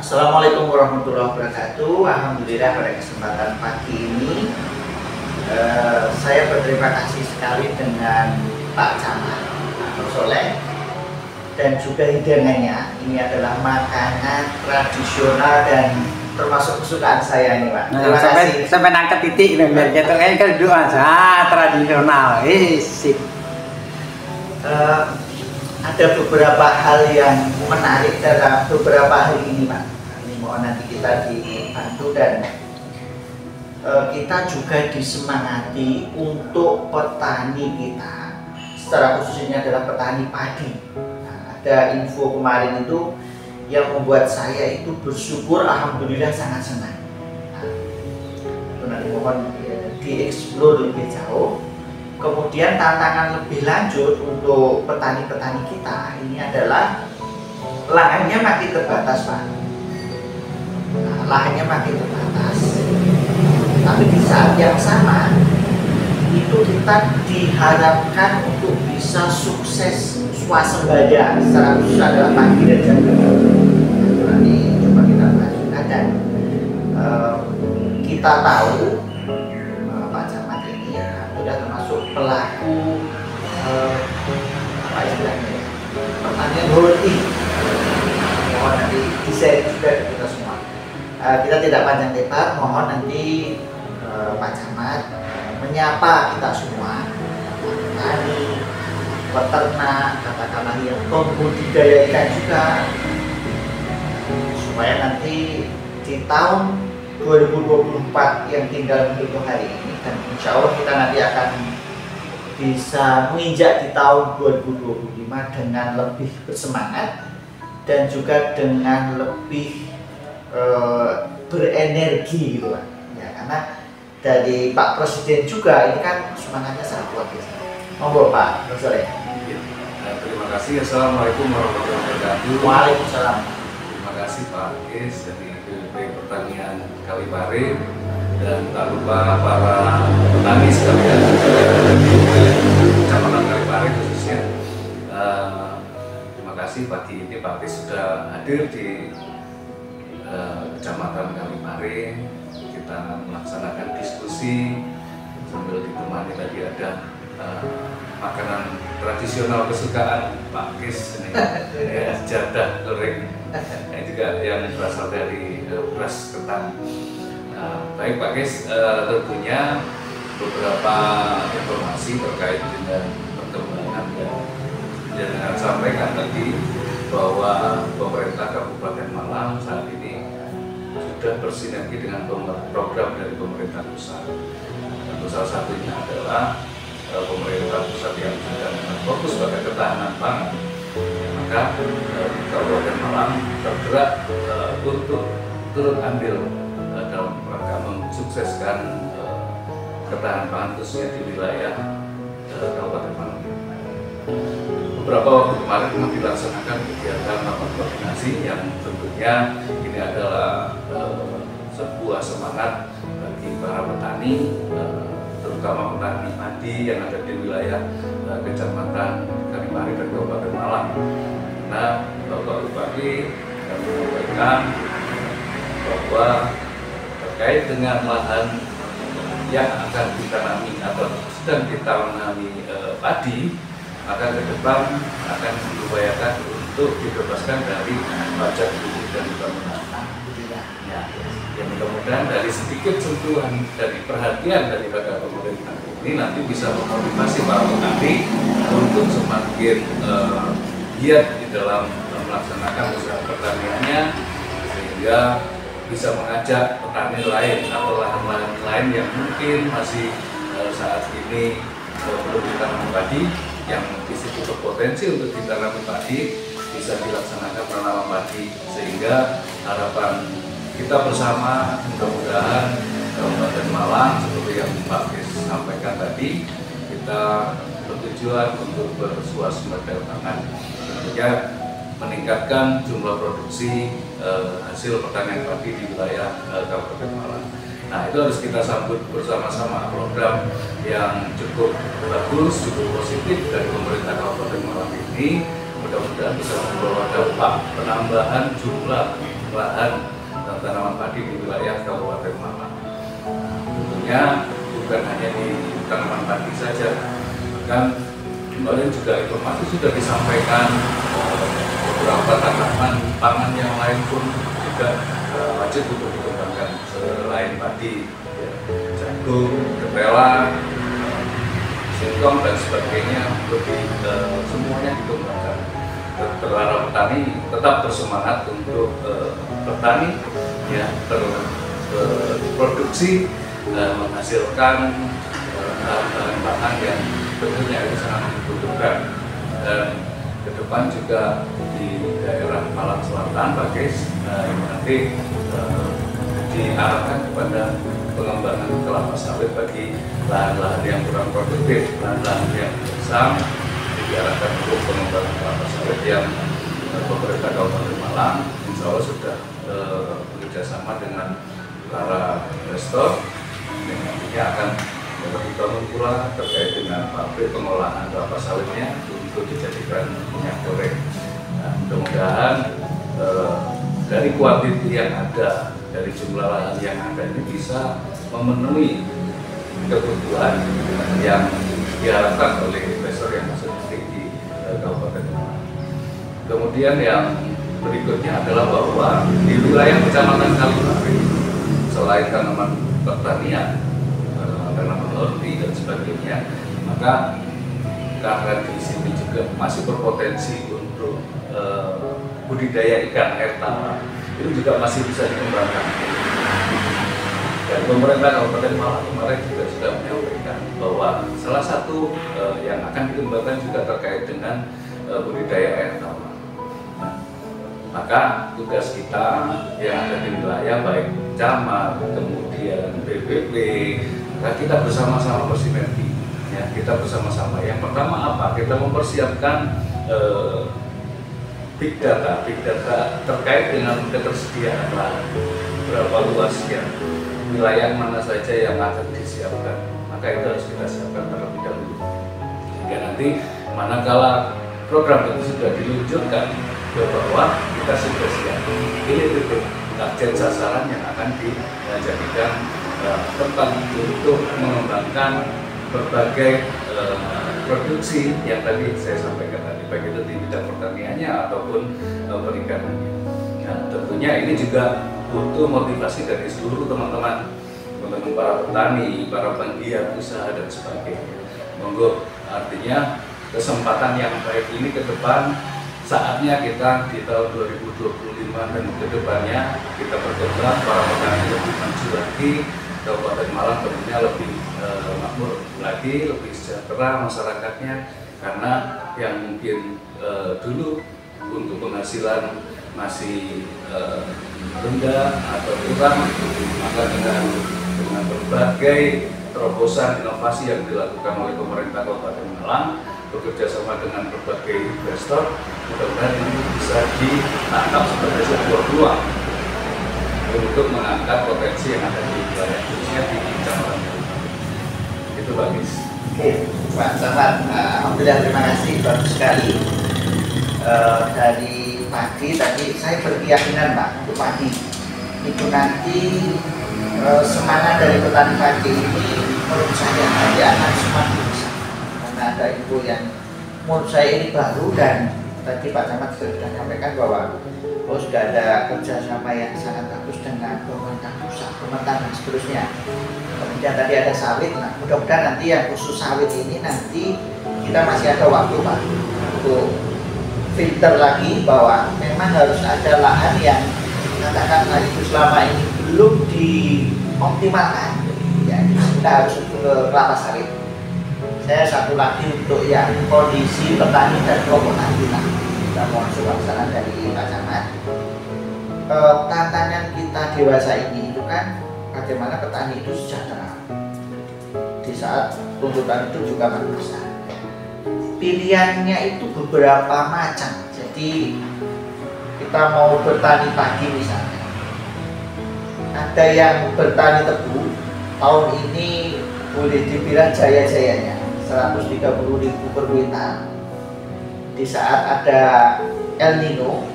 Assalamualaikum warahmatullahi wabarakatuh. Alhamdulillah pada kesempatan pagi ini saya berterima kasih sekali dengan Pak Camat Pak Soleh dan juga hidangannya. Ini adalah makanan tradisional dan termasuk kesukaan saya ini, Pak. Terima kasih. Sampai nangkat titik biar kita kan doa tradisional. Sip. Ada beberapa hal yang menarik dalam beberapa hari ini, Pak. Ini mohon nanti kita dibantu dan kita juga disemangati untuk petani kita, secara khusus ini adalah petani padi. Nah, ada info kemarin itu yang membuat saya itu bersyukur, alhamdulillah sangat senang. Nah, itu nanti mohon dieksplor lebih jauh. Kemudian tantangan lebih lanjut untuk petani-petani kita ini adalah lahannya makin terbatas, Pak. Nah, lahannya makin terbatas. Tapi di saat yang sama itu kita diharapkan untuk bisa sukses swasembada, secara khusus adalah padi dan jagung. Nanti coba kita lanjutkan dan kita tahu Pak Camat ini sudah termasuk pelaku apa istilahnya ya, pertanian hobi. Mohon nanti di-share juga ke kita semua. Kita tidak panjang lebar, mohon nanti Pak Camat menyapa kita semua, petani, peternak, katakanlah yang pembudidaya ikan juga, supaya nanti di tahun 2024 yang tinggal menghitung hari ini, dan insya Allah kita nanti akan bisa menginjak di tahun 2025 dengan lebih bersemangat dan juga dengan lebih berenergi gitu, Pak. Ya, karena dari Pak Presiden juga ini kan semangatnya sangat luar biasa. Monggo Pak Soleh. Terima kasih. Assalamualaikum warahmatullahi wabarakatuh. Waalaikumsalam. Terima kasih Pak Is dari BPP Pertanian Kalipare, dan tak lupa para petani sekalian di Kecamatan Kalipare khususnya. Terima kasih pagi ini Pak Is sudah hadir di Kecamatan Kalipare. Kita melaksanakan diskusi sambil ditemani tadi ada makanan tradisional kesukaan Pak Kis ini, ya, jadah goreng, yang juga yang berasal dari beras ketan. Baik Pak Kis, tentunya beberapa informasi terkait dengan perkembangan yang dengan sampaikan tadi bahwa pemerintah Kabupaten Malang saat ini sudah bersinergi dengan program dari pemerintah pusat. Tentu salah satunya adalah pemerintah pusat yang sedang fokus pada ketahanan pangan, maka Kabupaten Malang tergerak untuk turut andil dalam rangka mensukseskan ketahanan pangan khususnya di wilayah Kabupaten Malang. Beberapa waktu kemarin kami dilaksanakan kegiatan rapat koordinasi yang tentunya ini adalah sebuah semangat bagi para petani, terutama petani padi yang ada di wilayah Kecamatan Kalipare dan Kabupaten Malang. Nah, Bapak Bupati kami menyampaikan bahwa terkait dengan lahan yang akan ditanami atau sedang ditanami padi, maka ke depan akan diupayakan untuk dibebaskan dari pajak bumi dan bangunan. Ya, yang mudah-mudahan dari sedikit sentuhan dari perhatian daripada pemerintah ini nanti bisa memotivasi para petani untuk semakin giat di dalam melaksanakan usaha pertaniannya, sehingga bisa mengajak petani lain atau lahan-lahan lain yang mungkin masih saat ini belum ditanam padi, yang di situ berpotensi untuk ditanami padi, bisa dilaksanakan penanaman padi, sehingga harapan kita bersama mudah-mudahan Kabupaten Malang seperti yang Pak Kis sampaikan tadi, kita bertujuan untuk bersuasembada pangan, tentunya meningkatkan jumlah produksi hasil pertanian padi di wilayah Kabupaten Malang. Nah, itu harus kita sambut bersama-sama, program yang cukup bagus, cukup positif dari pemerintah Kabupaten Malang ini. Mudah-mudahan bisa membawa dampak penambahan jumlah lahan dan tanaman padi di wilayah Kabupaten Malang. Tentunya bukan hanya di tanaman padi saja, bahkan kemarin juga informasi sudah disampaikan beberapa tanaman pangan yang lain pun juga wajib untuk dikembangkan selain padi, ya, jagung, ketela, singkong dan sebagainya, lebih semuanya dikembangkan. Para petani tetap bersemangat untuk bertani, ya, berproduksi, menghasilkan bahan pangan yang tentunya itu sangat dibutuhkan. Dan ke depan juga di daerah Malang Selatan, Pak Kis, nanti diarahkan kepada pengembangan kelapa sawit bagi lahan-lahan yang kurang produktif, lahan-lahan yang besar, diarahkan untuk pengembangan kelapa sawit yang pemerintah Kabupaten Malang insya Allah sudah bekerjasama dengan para investor yang nantinya akan dibangun pula terkait dengan pabrik pengolahan kelapa sawitnya untuk dijadikan minyak goreng. Nah, mudah-mudahan dari kuantiti yang ada, dari jumlah lahan yang ada ini bisa memenuhi kebutuhan yang diharapkan oleh investor yang masuk di Kabupaten Malang. Kemudian yang berikutnya adalah bahwa di wilayah Kecamatan Kalipari, selain tanaman pertanian, tanaman horti dan sebagainya, maka karena di sini juga masih berpotensi untuk budidaya ikan air tawar, itu juga masih bisa dikembangkan. Dan pemerintah Kabupaten Malang kemarin juga sudah menyampaikan bahwa salah satu yang akan dikembangkan juga terkait dengan budidaya air tawar. Nah, maka tugas kita yang ada di wilayah baik camat, kemudian BPP, kita bersama-sama bersinergi. Ya, kita bersama-sama. Yang pertama apa? Kita mempersiapkan big data terkait dengan ketersediaan lahan, berapa luasnya, wilayah mana saja yang akan disiapkan, maka itu harus kita siapkan terlebih dahulu. Sehingga nanti manakala program itu sudah diluncurkan ke bawah, kita sudah siap. Ini titik target sasaran yang akan dijadikan tempat untuk mengembangkan berbagai produksi yang tadi saya sampaikan tadi, baik itu di bidang pertaniannya ataupun perikanannya. Nah, tentunya ini juga butuh motivasi dari seluruh teman-teman para petani, para penggiat usaha dan sebagainya. Monggo, artinya kesempatan yang baik ini ke depan saatnya kita di tahun 2025 dan ke depannya kita berkembang, para petani lebih maju lagi, Kabupaten Malang tentunya lebih makmur lagi, lebih sejahtera masyarakatnya, karena yang mungkin dulu untuk penghasilan masih rendah atau kurang, maka dengan berbagai terobosan inovasi yang dilakukan oleh pemerintah Kabupaten Malang bekerja sama dengan berbagai investor, mudah-mudahan ini bisa ditangkap sebagai sebuah peluang untuk mengangkat potensi yang ada di wilayah khususnya di Kecamatan. Itu bagus. Oke, Pak Camat, alhamdulillah terima kasih, bagus sekali. Dari pagi tadi saya berkeyakinan Pak, untuk pagi itu nanti semangat dari petani padi ini menurut saya nanti akan semakin besar, karena ada info yang menurut saya ini baru, dan tadi Pak Camat sudah sampaikan bahwa sudah ada kerjasama yang sangat bagus dengan pemerintah pusat, pemerintah dan seterusnya. Kemudian tadi ada sawit, nah mudah-mudahan nanti yang khusus sawit ini nanti kita masih ada waktu Pak untuk filter lagi bahwa memang harus ada lahan yang katakanlah itu selama ini belum dioptimalkan, ya kita harus ke kelapa sawit. Saya satu lagi untuk yang kondisi petani dan kelompok tani, kita mohon suksesan dari Pak Camat. Tantangan kita dewasa ini itu kan bagaimana petani itu sejahtera di saat tuntutan itu juga makin besar. Pilihannya itu beberapa macam. Jadi kita mau bertani pagi misalnya, ada yang bertani tebu, tahun ini boleh dibilang jaya-jayanya 130.000 per kuintal. Di saat ada El Nino,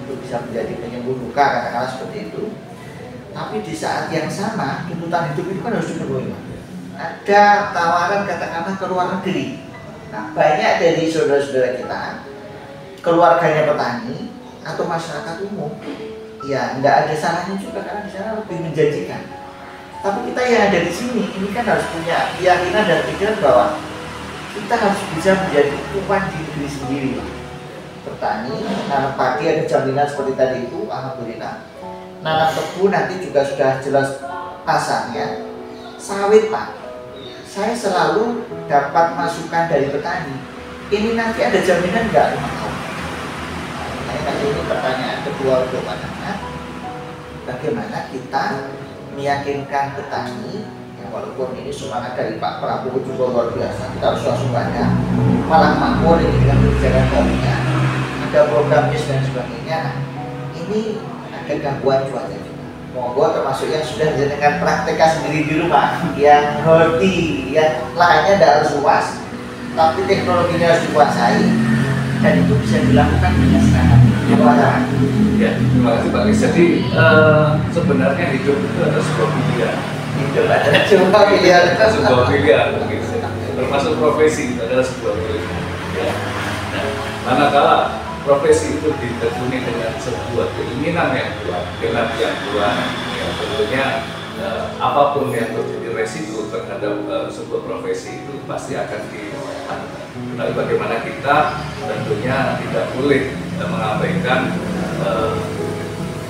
untuk bisa menjadi penyembuh luka, katakanlah seperti itu. Tapi di saat yang sama tuntutan hidup itu kan harus dipenuhi. Ada tawaran katakanlah ke luar negeri. Nah, banyak dari saudara-saudara kita, keluarganya petani atau masyarakat umum, ya nggak ada salahnya juga karena di sana lebih menjanjikan. Tapi kita yang ada di sini, ini kan harus punya keyakinan dan pikiran bahwa kita harus bisa menjadi tuan di negeri sendiri. Petani, nanam padi ada jaminan seperti tadi itu, alhamdulillah. Nanam tebu nanti juga sudah jelas pasarnya. Sawit Pak, saya selalu dapat masukan dari petani. Ini nanti ada jaminan nggak 5 tahun? Nah, tadi ini pertanyaan kedua untuk anak-anak. Bagaimana kita meyakinkan petani, ya walaupun ini semangat dari Pak Prabowo juga luar biasa, kita harus waspada. Malah makmur ini dengan kebijakan barunya, ada program BIS dan sebagainya. Nah, ini ada gangguan cuaca juga. Monggo termasuk yang sudah dijadikan prakteknya sendiri di rumah, yang hobi, yang lahannya tidak harus luas, tapi teknologinya harus dikuasai, dan itu bisa dilakukan dengan sekarang. Ya, terima kasih Pak Lis. Jadi sebenarnya hidup itu ada sebuah pilihan. Hidup ada sebuah pilihan. Ada sebuah pilihan, termasuk profesi itu adalah sebuah pilihan. Ya. Nah, manakala profesi itu ditekuni dengan sebuah keinginan yang kuat, dengan yang kuat, ya tentunya apapun yang terjadi resiko terhadap sebuah profesi itu pasti akan dilakukan. Tapi bagaimana kita tentunya tidak boleh mengabaikan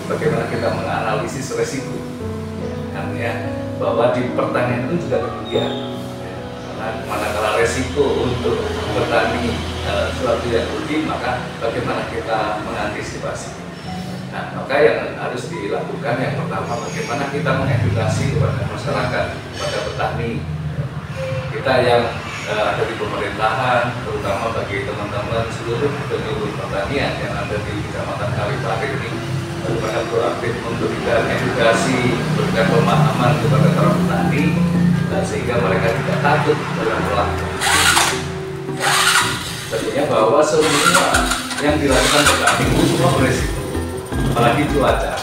bagaimana kita menganalisis resiko, kan ya, bahwa di pertanian itu juga demikian. Karena manakala resiko untuk petani suatu yang rugi, maka bagaimana kita mengantisipasi. Nah, maka yang harus dilakukan yang pertama, bagaimana kita mengedukasi kepada masyarakat, kepada petani, kita yang ada di pemerintahan, terutama bagi teman-teman seluruh penyuluh pertanian yang ada di Kecamatan Kalipari ini, merupakan proaktif memberikan edukasi, memberikan pemahaman kepada para petani, sehingga mereka tidak takut dalam melakukan. Tentunya bahwa semua yang dilakukan petani itu semua beresiko, apalagi cuaca.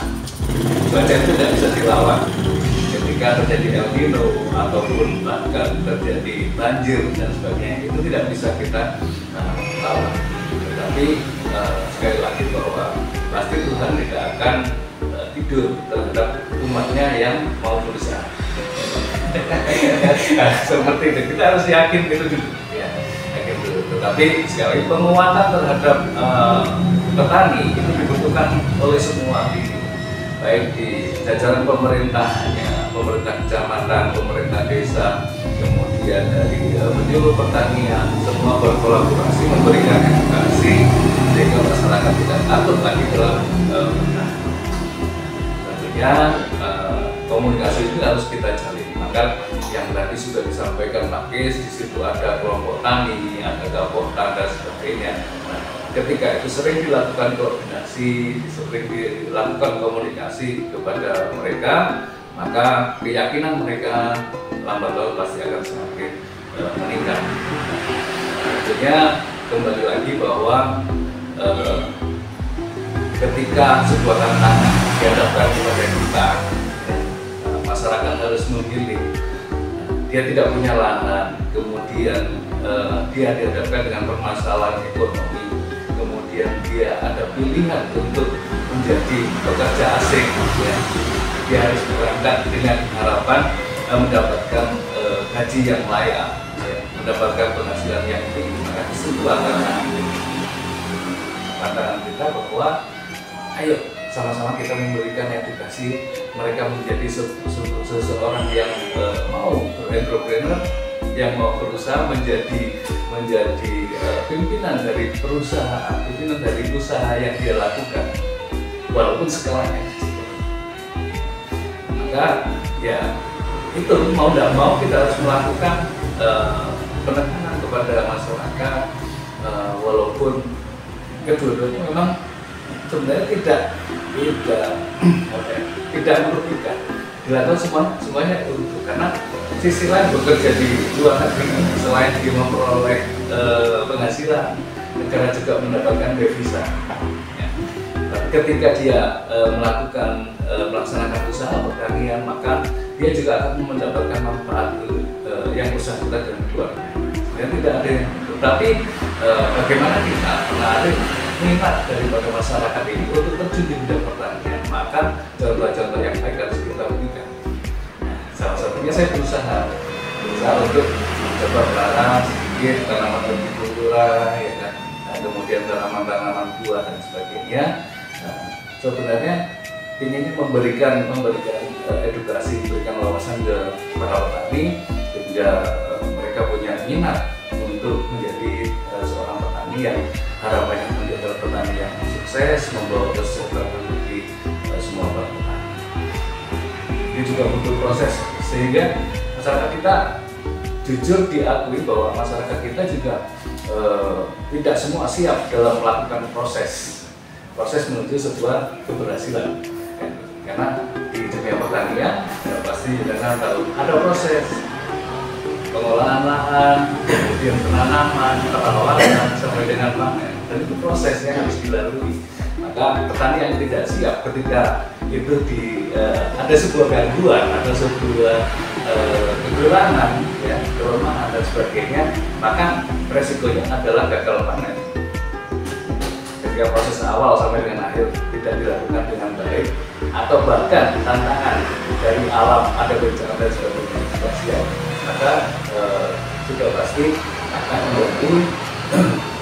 Cuaca itu tidak bisa dilawan. Ketika terjadi El Nino ataupun bahkan terjadi banjir dan sebagainya, itu tidak bisa kita lawan. Tetapi sekali lagi bahwa pasti Tuhan tidak akan tidur terhadap umatnya yang mau berusaha. Seperti itu, kita harus yakin gitu dulu. Ya, yakin dulu. Tetapi sekali lagi penguatan terhadap petani itu dibutuhkan oleh semua pihak, baik di jajaran pemerintahnya, pemerintah kecamatan, pemerintah desa, kemudian dari penyuluh pertanian, semua berkolaborasi memberikan edukasi sehingga masyarakat tidak takut lagi dalam bertani. Tentunya komunikasi itu harus kita jalin. Maka yang tadi sudah disampaikan Pak Kis, di situ ada kelompok tani, ada Gapota dan sebagainya. Nah, ketika itu sering dilakukan koordinasi, sering dilakukan komunikasi kepada mereka, maka keyakinan mereka lambat laun pasti akan semakin meningkat. Tentunya kembali lagi bahwa ketika sebuah tantangan dihadapkan kepada kita, masyarakat harus memilih. Dia tidak punya lahan, kemudian dia dihadapkan dengan permasalahan ekonomi, kemudian dia ada pilihan untuk menjadi pekerja asing, ya. Dia harus berangkat dengan harapan mendapatkan gaji yang layak, ya, mendapatkan penghasilan yang tinggi. Maka sebuah pandangan kita bahwa ayo sama-sama kita memberikan edukasi mereka menjadi seseorang yang mau entrepreneur, yang mau berusaha menjadi pimpinan dari perusahaan, pimpinan dari usaha yang dia lakukan, walaupun skalanya kecil. Maka ya itu mau tidak mau kita harus melakukan penekanan kepada masyarakat, walaupun kedua-duanya memang sebenarnya tidak merugikan. Dilakukan semuanya untuk, karena sisi lain bekerja di luar negeri selain dia memperoleh penghasilan, negara juga mendapatkan devisa. Ya. ketika dia melaksanakan usaha pertanian, maka dia juga akan mendapatkan manfaat yang bersangkutan dan keluarga. Ya, tidak ada yang tapi bagaimana kita menarik minat daripada masyarakat ini untuk terjun di bidang pertanian, maka contoh-contoh yang baik harus kita berikan. Salah satunya saya berusaha untuk coba pelihara sedikit tanaman hortikultura, ya kan, kemudian tanaman-tanaman buah dan sebagainya. Sebenarnya ini memberikan edukasi, memberikan wawasan ke para petani sehingga mereka punya minat untuk menjadi seorang petani yang harapannya menjadi petani yang sukses, membawa kesejahteraan bagi semua para petani. Ini juga butuh proses sehingga masyarakat kita jujur diakui bahwa masyarakat kita juga tidak semua siap dalam melakukan proses menuju sebuah keberhasilan. Karena di dunia pertanian ya pasti dengan tahu ada proses pengolahan lahan, kemudian penanaman, perawatan sampai dengan panen, dan itu prosesnya harus dilalui. Maka petani yang tidak siap ketika itu ada sebuah gangguan, ada sebuah kekurangan, ya, kelemahan dan sebagainya, maka resikonya adalah gagal panen. Ketika proses awal sampai dengan akhir tidak dilakukan dengan baik, atau bahkan tantangan dari alam, ada bencana dan sebagainya tidak siap, maka sudah pasti akan mengganggu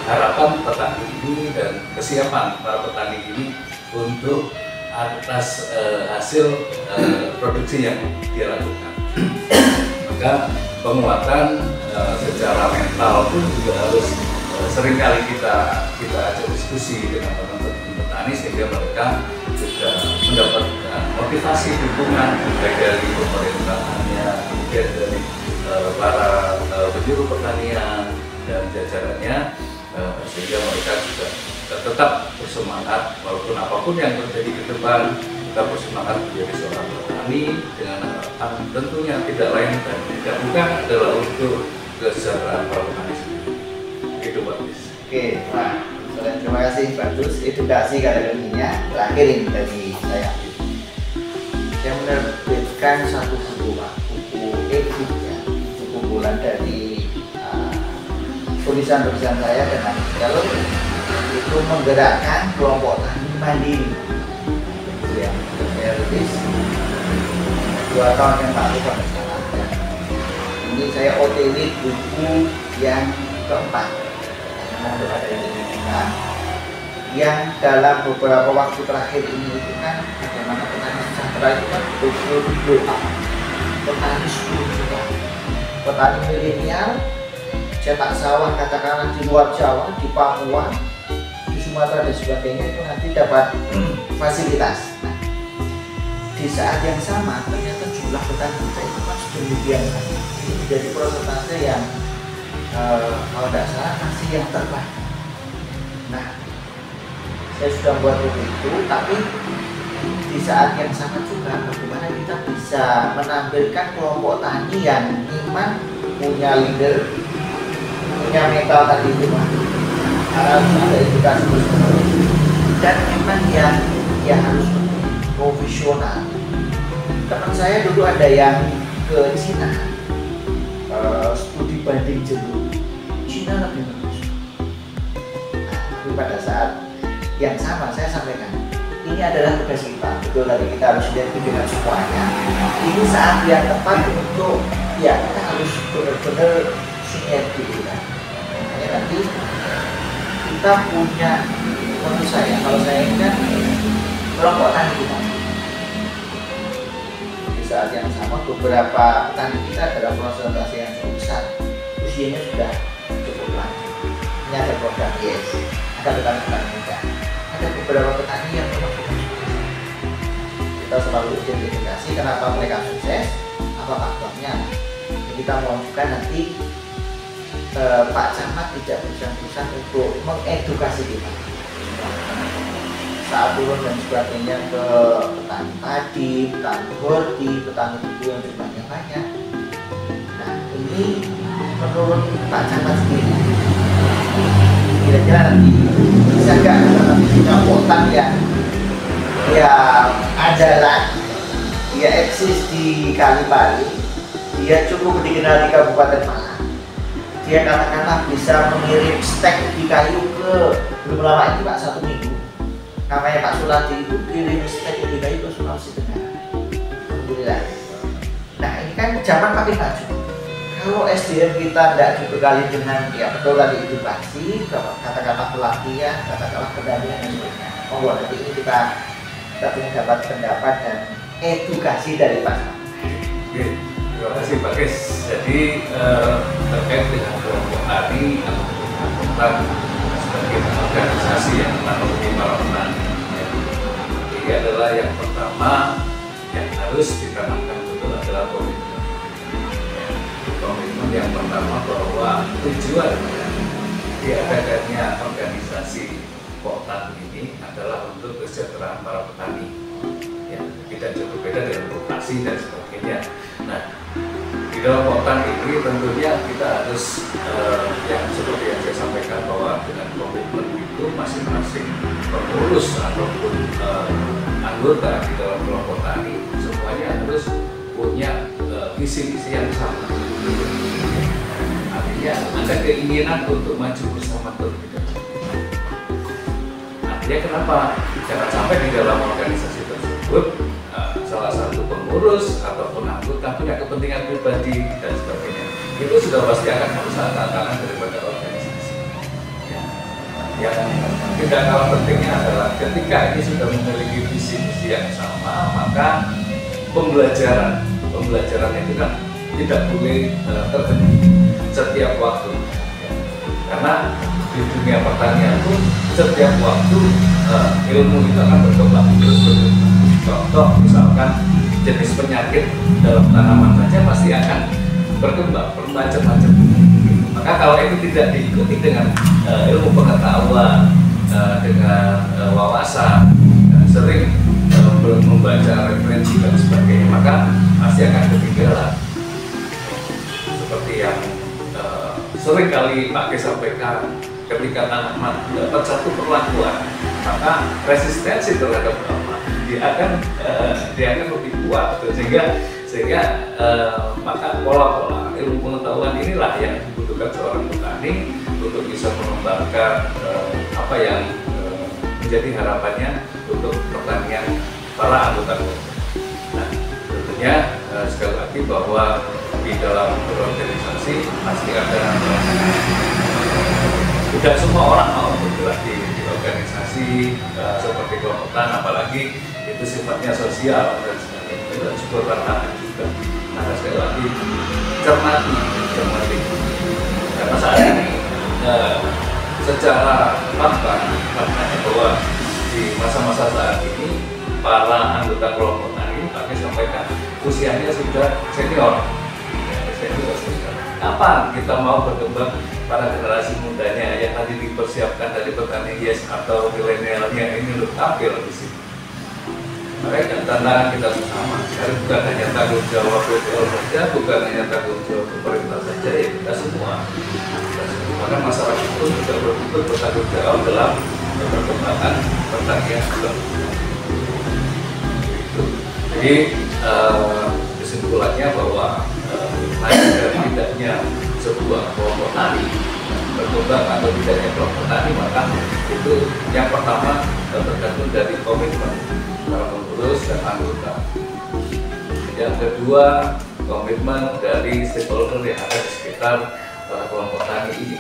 harapan petani ini dan kesiapan para petani ini untuk atas hasil produksi yang dia lakukan. Maka penguatan secara mental pun juga harus seringkali kita ajak diskusi dengan teman-teman petani sehingga mereka juga mendapatkan motivasi dukungan baik dari pemerintahannya, kemudian dari para penjuru pertanian dan jajarannya, sehingga mereka juga tetap bersemangat walaupun apapun yang terjadi ke depan, tetap bersemangat menjadi seorang petani dengan harapan tentunya tidak lain dan tidak bukan adalah untuk kesejahteraan para petani sendiri. Itu Pak Bis. Oke, nah, terima kasih Pak Dus. Edukasi kategorinya terakhir ini dari saya. Saya menerbitkan satu buku Pak, buku e-book ya, buku bulan dari tulisan-tulisan saya dengan kalau itu menggerakkan kelompok tani mandiri. Ya, saya tulis 2 tahun yang lalu sampai sekarang. Ini saya OTW buku yang keempat untuk ada Indonesia yang dalam beberapa waktu terakhir ini itu kan bagaimana petani sejahtera itu kan betul-betul doa petani seluruh juga, petani milenial cetak sawah katakanlah di luar Jawa, di Papua, di Sumatera dan sebagainya itu nanti dapat fasilitas. Nah, di saat yang sama ternyata jumlah petani kita itu kan sedemikian banyak. Ini menjadi persentase yang kalau tidak salah masih yang terbaik. Nah, saya sudah buat buku itu, tapi di saat yang sama juga bagaimana kita bisa menampilkan kelompok tani yang iman, punya leader, punya mental tadi itu Pak, harus ada edukasi bersama dan memang yang harus profesional. Teman saya dulu ada yang ke Cina, studi banding jenuh, Cina lebih bagus. Nah, tapi pada saat yang sama saya sampaikan, ini adalah tugas kita, betul tadi kita harus lihat dengan semuanya. Ini saat yang tepat untuk ya kita harus benar-benar sinergi kita. Makanya nanti kita punya, menurut saya, kalau saya ini kan kelompok tani kita. Di saat yang sama beberapa petani kita adalah prosentase yang cukup besar, usianya sudah cukup lama. Ini ada program YES, ada petani-petani muda, ada beberapa petani yang memang kita selalu identifikasi kenapa mereka sukses, apa faktornya. Kita menunjukkan nanti Pak Camat tidak bosan-bosan untuk mengedukasi kita saat turun dan sebagainya ke petani padi, petani horti, petani buku yang jumlahnya banyak. Nah, ini menurut Pak Camat sendiri, kira-kira nanti bisa nggak nanti punya hutan yang ya andalan, dia eksis di Kalipari, dia cukup dikenal di Kabupaten Malang. Dia katakanlah bisa mengirim stek di kayu ke, belum lama itu Pak, 1 minggu. Namanya Pak Suladi itu kirim stek di kayu ke Sulawesi Tenggara. Alhamdulillah. Nah ini kan zaman makin maju. Kalau SDM kita tidak dibekali dengan ya betul tadi edukasi, katakanlah pelatihan, katakanlah pendampingan dan sebagainya. Oh nanti ini kita ingin dapat pendapat dan edukasi dari Pak. Oke, terima kasih Pak Kes. Jadi terkait dengan kelompok tani atau kelompok sebagai organisasi yang menaungi para petani, ya. Ini adalah yang pertama yang harus ditanamkan betul adalah komitmen. Komitmen yang pertama bahwa tujuan diadakannya organisasi Poktan ini adalah untuk kesejahteraan para petani, ya, tidak jauh berbeda dengan vokasi dan sebagainya. Nah, di dalam Poktan ini tentunya kita harus yang seperti yang saya sampaikan bahwa dengan komitmen itu masing-masing pengurus ataupun anggota di dalam kelompok tani semuanya harus punya visi-visi yang sama. Artinya ada keinginan untuk maju bersama terlebih dahulu. Artinya kenapa? Jangan sampai di dalam organisasi tersebut salah satu pengurus ataupun anggota punya kepentingan pribadi dan sebagainya. Itu sudah pasti akan merusak tantangan daripada organisasi. Ya. Yang tidak kalah pentingnya adalah ketika ini sudah memiliki visi-visi yang sama, maka pembelajaran itu kan tidak boleh terhenti setiap waktu, karena di dunia pertanian pun setiap waktu ilmu itu akan berkembang terus. Contoh misalkan jenis penyakit dalam tanaman saja pasti akan berkembang bermacam-macam. Maka kalau itu tidak diikuti dengan ilmu pengetahuan, dengan wawasan, sering membaca referensi dan sebagainya, maka pasti akan ketinggalan. Seperti yang sering kali Pak Kes sampaikan, ketika tanaman dapat satu perlakuan, maka resistensi terhadap hama dia akan lebih kuat, sehingga maka pola-pola ilmu pengetahuan inilah yang dibutuhkan seorang petani untuk bisa mengembangkan apa yang menjadi harapannya untuk pertanian para anggota kelompok. Nah, tentunya sekali lagi bahwa di dalam berorganisasi pasti ada tidak semua orang mau bergerak di organisasi seperti kelompok tani, apalagi itu sifatnya sosial dan sebagainya. Itu sebuah tantangan juga. Nah, sekali lagi cermati karena saat ini secara faktanya bahwa di masa-masa saat ini para anggota kelompok tani Pak Kes sampaikan usianya sudah senior. Kapan kita mau berkembang para generasi mudanya yang tadi dipersiapkan dari petani hias atau milenialnya ini untuk tampil di sini? Mereka tantangan kita bersama. Sekarang bukan hanya tanggung jawab BPL saja, bukan hanya tanggung jawab pemerintah saja, ya kita semua. Maka masyarakat pun juga betul-betul bertanggung jawab dalam perkembangan pertanian. Jadi kesimpulannya bahwa dari tidaknya sebuah kelompok tani berkembang atau tidaknya kelompok tani, maka itu yang pertama tergantung dari komitmen para pengurus dan anggota. Yang kedua, komitmen dari stakeholder yang ada di sekitar kelompok tani ini,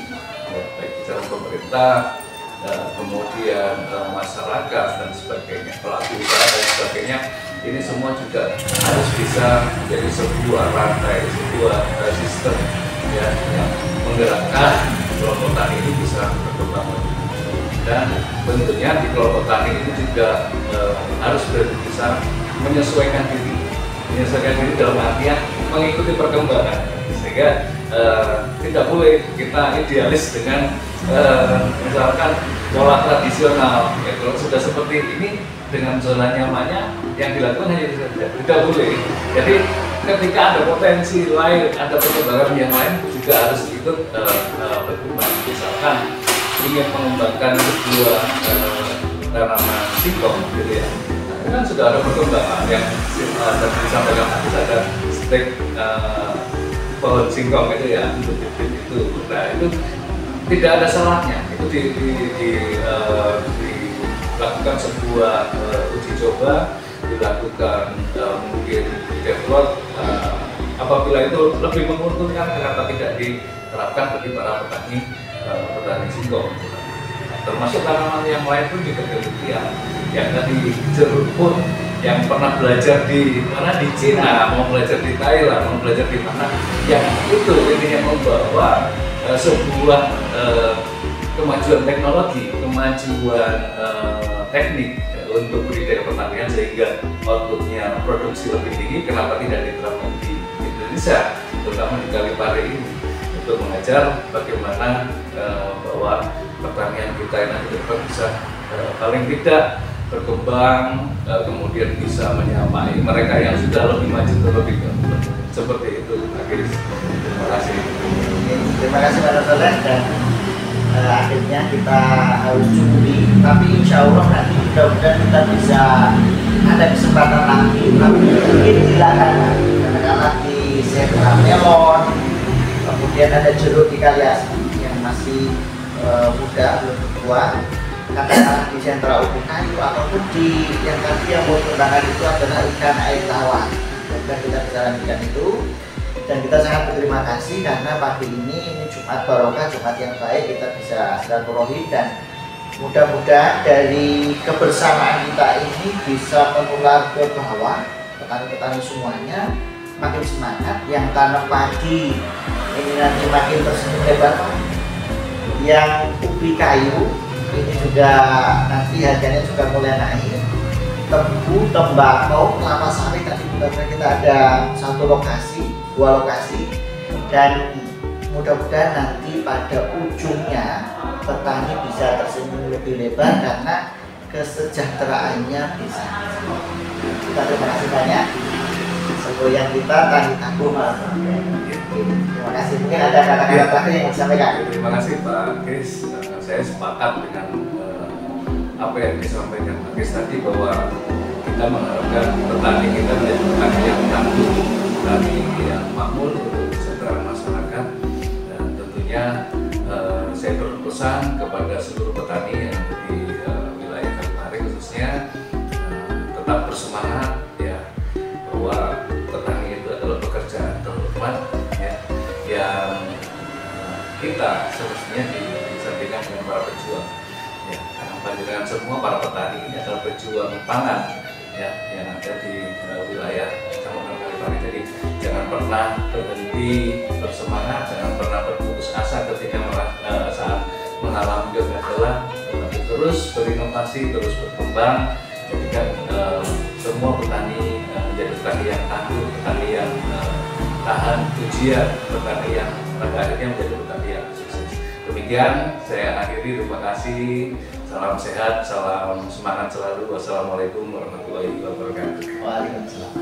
baik secara pemerintah, kemudian masyarakat dan sebagainya, pelaku usaha dan sebagainya. Ini semua juga harus bisa menjadi sebuah rantai, sebuah sistem ya, yang menggerakkan kelompok tani ini bisa berkembang. Dan tentunya di kelompok tani ini juga harus bisa menyesuaikan diri dalam artian mengikuti perkembangan, sehingga tidak boleh kita idealis dengan misalkan pola tradisional. Ya, kalau sudah seperti ini dengan zona nyamannya yang dilakukan hanya itu saja, tidak boleh. Jadi ketika ada potensi lain, ada perkembangan yang lain juga harus ikut berkembang. Misalkan ingin mengembangkan sebuah tanaman singkong gitu ya, kan sudah ada perkembangan yang tadi disampaikan ada stek pohon singkong itu ya, untuk bibit itu. Nah itu tidak ada salahnya itu dilakukan sebuah uji coba, dilakukan mungkin develop apabila itu lebih menguntungkan, kenapa tidak diterapkan bagi para petani singkong. Termasuk tanaman yang lain pun juga demikian. Yang tadi jeruk pun yang pernah belajar di mana, di Cina, mau belajar di Thailand, mau belajar di mana, yang itu intinya membawa sebuah kemajuan teknologi, kemajuan teknik untuk budidaya pertanian sehingga outputnya produksi lebih tinggi. Kenapa tidak diterapkan di Indonesia, terutama di Kalipare ini, untuk mengajar bagaimana bahwa pertanian kita nanti bisa paling tidak berkembang, kemudian bisa menyamai mereka yang sudah lebih maju terlebih dahulu. Seperti itu, akhirnya. Terima kasih. Terima kasih Pak Dr. Dan akhirnya kita harus cukupi, tapi insya Allah nanti mudah-mudahan kita bisa ada kesempatan lagi, tapi mungkin silakan karena di sentra melon, kemudian ada jeruk di Kaliasari yang masih muda, belum tua, katakanlah di sentra ubi kayu ataupun di yang tadi yang mau kembangkan itu adalah ikan air tawar. Dan kita bisa lanjutkan itu. Dan kita sangat berterima kasih karena pagi ini Jumat Barokah, Jumat yang baik, kita bisa silaturahim dan mudah-mudahan dari kebersamaan kita ini bisa menular ke bawah, petani-petani semuanya makin semangat, yang tanam padi ini nanti makin tersenyum lebar, yang ubi kayu ini juga nanti harganya juga mulai naik, tebu, tembakau, kelapa sawit tadi mudah-mudahan kita ada satu lokasi, 2 lokasi, dan mudah-mudahan nanti pada ujungnya petani bisa tersenyum lebih lebar karena kesejahteraannya bisa. Kita terima kasih banyak. Segoyang kita tani tabung. Terima kasih. Mungkin ada kata-kata terakhir yang disampaikan. Terima kasih Pak Kris. Saya sepakat dengan apa yang disampaikan Pak Kris tadi, bahwa kita mengharapkan petani kita menjadi petani yang tangguh, petani yang makmur untuk kesejahteraan masyarakat. Dan tentunya saya berpesan kepada seluruh petani yang di wilayah Kalipare khususnya, tetap bersemangat ya, bahwa petani itu adalah pekerjaan terhormat ya, yang kita semestinya disandingkan dengan para pejuang ya, karena panjenengan semua para petani ini adalah pejuang pangan ya, yang ada di wilayah Kecamatan Kalipare. Jadi jangan pernah berhenti bersemangat, jangan pernah berputus asa ketika saat mengalami kegagalan, tetapi terus berinovasi, terus berkembang. Jadikan semua petani menjadi petani yang tangguh, petani yang tahan ujian, petani yang pada akhirnya menjadi petani yang sukses. Demikian saya akhiri, terima kasih. Salam sehat, salam semangat selalu. Wassalamualaikum warahmatullahi wabarakatuh. Waalaikumsalam.